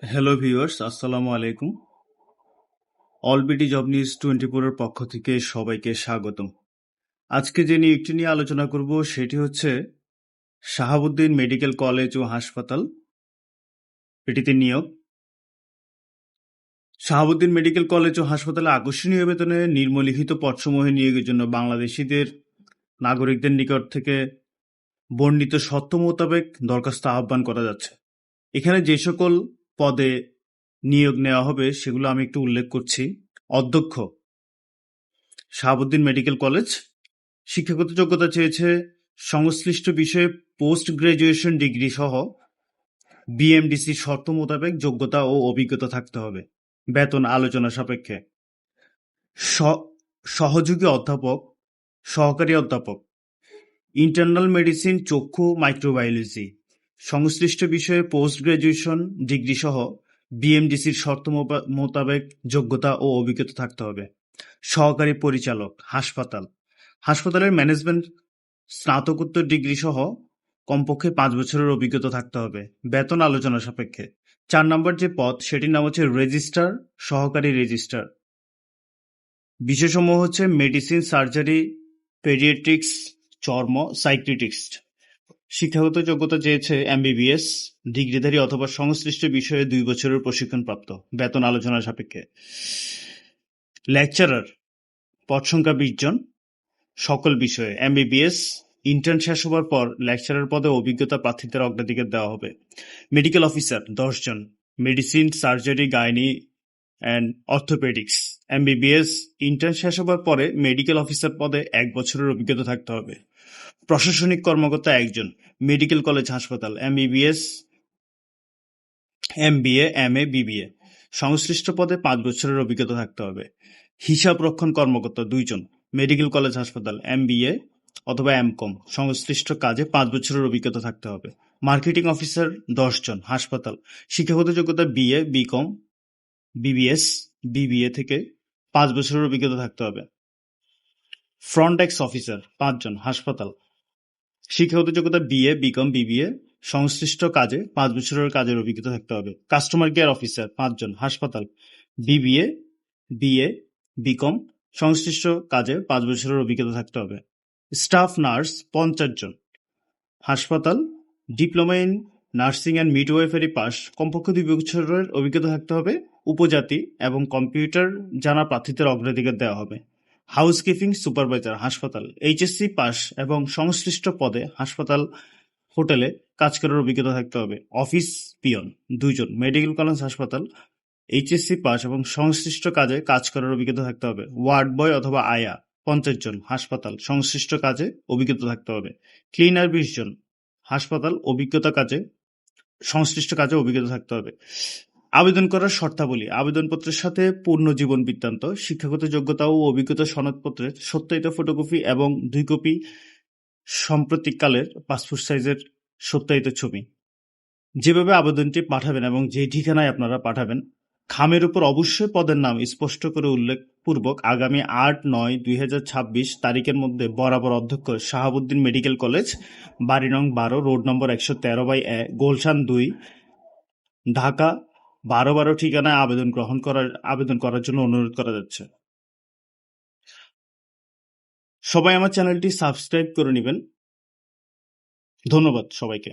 Hello viewers, আসসালামু আলাইকুম। অলবিডি job news 24 এর পক্ষ থেকে সবাইকে স্বাগতম। আজকে যে নিয়োগটি নিয়ে আলোচনা করব সেটি হচ্ছে শাহাবুদ্দিন মেডিকেল কলেজ ও হাসপাতাল, এটিতে নিয়োগ। শাহাবুদ্দিন মেডিকেল কলেজ ও হাসপাতালে আকর্ষণীয় বেতনে নিম্নলিখিত পদসমূহে নিয়োগের জন্য বাংলাদেশিদের নাগরিকদের নিকট থেকে বর্ণিত শর্ত মোতাবেক দরখাস্ত আহ্বান করা যাচ্ছে। এখানে যে সকল পদে নিয়োগ নেওয়া হবে সেগুলো আমি একটু উল্লেখ করছি। অধ্যক্ষ, শাহাবুদ্দিন মেডিকেল কলেজ। শিক্ষাগত যোগ্যতা চেয়েছে সংশ্লিষ্ট বিষয়ে পোস্ট গ্রাজুয়েশন ডিগ্রি সহ বিএমডিসি শর্ত মোতাবেক যোগ্যতা ও অভিজ্ঞতা থাকতে হবে। বেতন আলোচনা সাপেক্ষে। সহযোগী অধ্যাপক, সহকারী অধ্যাপক, ইন্টারনাল মেডিসিন, চক্ষু, মাইক্রোবায়োলজি সংশ্লিষ্ট বিষয়ে পোস্ট গ্রাজুয়েশন ডিগ্রি সহ বিএমডিসির শর্ত মোতাবেক যোগ্যতা ও অভিজ্ঞতা থাকতে হবে। সহকারী পরিচালক, হাসপাতাল। হাসপাতালের ম্যানেজমেন্ট স্নাতকোত্তর ডিগ্রি সহ কমপক্ষে 5 বছরের অভিজ্ঞতা থাকতে হবে। বেতন আলোচনা সাপেক্ষে। 4 নম্বর যে পদ সেটির নাম হচ্ছে রেজিস্ট্রার, সহকারী রেজিস্ট্রার। বিষয়সমূহ হচ্ছে মেডিসিন, সার্জারি, পেডিয়াট্রিক্স, চর্ম, সাইকিয়াট্রিস্ট। শিক্ষাগত যোগ্যতা চেয়েছে এমবিবিএস ডিগ্রিধারী অথবা সংশ্লিষ্ট বিষয়ে 2 বছরের প্রশিক্ষণপ্রাপ্ত। বেতন আলোচনা সাপেক্ষে। লেকচারার, পদ সংখ্যা 20 জন, সকল বিষয়ে এমবিবিএস। ইন্টার্ন শেষ হবার পর লেকচারার পদে অভিজ্ঞতা প্রার্থীদের অগ্রাধিকার দেওয়া হবে। মেডিকেল অফিসার 10 জন, medicine, surgery, gynae and orthopaedics. MBBS. Intern শেষ হবার পরে মেডিকেল অফিসার পদে 1 বছরের অভিজ্ঞতা থাকতে হবে। প্রশাসনিক কর্মকর্তা 1 জন, মেডিকেল কলেজ হাসপাতাল, এমবিবিএস, এমবিএ, এমএ, বিবিএ। সংশ্লিষ্ট পদে 5 বছরের অভিজ্ঞতা থাকতে হবে। হিসাব রক্ষণ কর্মকর্তা 2 জন, মেডিকেল কলেজ হাসপাতাল, এমবিএ অথবা এমকম। সংশ্লিষ্ট কাজে 5 বছরের অভিজ্ঞতা থাকতে হবে। মার্কেটিং অফিসার 10 জন, হাসপাতাল। শিক্ষাগত যোগ্যতা বিএ, বিকম, বিবিএস, বিবিএ থেকে 5 বছরের অভিজ্ঞতা থাকতে হবে। ফ্রন্ট ডেস্ক অফিসার 5 জন, হাসপাতাল। শিক্ষাগত যোগ্যতা বিএ, বিকম, বিবিএ। সংশ্লিষ্ট কাজে 5 বছরের কাজের অভিজ্ঞতা থাকতে হবে। কাস্টমার কেয়ার অফিসার 5 জন, হাসপাতাল। BBA, BA, BCom. সংশ্লিষ্ট কাজে 5 বছরের অভিজ্ঞতা থাকতে হবে। স্টাফ নার্স 50 জন, হাসপাতাল। Diploma in nursing and midwifery pass, কমপক্ষে 2 বছরের অভিজ্ঞতা থাকতে হবে। উপজাতি এবং কম্পিউটার জানা প্রার্থীদের অগ্রাধিকার দেওয়া হবে। হাউসকিপিং সুপারভাইজার, হাসপাতাল। এইচএসসি পাস এবং সংশ্লিষ্ট পদে হাসপাতাল, হোটেলে কাজ করার অভিজ্ঞতা থাকতে হবে। অফিস পিয়ন 2 জন, মেডিকেল কলেজ হাসপাতাল। এইচএসসি পাস এবং সংশ্লিষ্ট কাজে কাজ করার অভিজ্ঞতা থাকতে হবে। ওয়ার্ড বয় অথবা আয়া 50 জন, হাসপাতাল। সংশ্লিষ্ট কাজে অভিজ্ঞতা থাকতে হবে। ক্লিনার 20 জন, হাসপাতাল। সংশ্লিষ্ট কাজে অভিজ্ঞতা থাকতে হবে। আবেদন করার শর্তাবলী। আবেদনপত্রের সাথে পূর্ণ জীবন বৃত্তান্ত, শিক্ষাগত যোগ্যতা ও অভিজ্ঞতা সনদপত্রের সত্যায়িত ফটোকপি এবং 2 কপি সাম্প্রতিককালের পাসপোর্ট সাইজের সত্যায়িত ছবি। যেভাবে আবেদনটি পাঠাবেন এবং যে ঠিকানায় আপনারা পাঠাবেন, খামের উপর অবশ্যই পদের নাম স্পষ্ট করে উল্লেখপূর্বক আগামী 8/9/2026 তারিখের মধ্যে বরাবর অধ্যক্ষ শাহাবুদ্দিন মেডিকেল কলেজ, বাড়ি নং 12, রোড নম্বর 113/1, গুলশান 2, ঢাকা 1212 ঠিকানায় আবেদন করার জন্য অনুরোধ করা যাচ্ছে। সবাই আমার চ্যানেলটি সাবস্ক্রাইব করে নেবেন। ধন্যবাদ সবাইকে।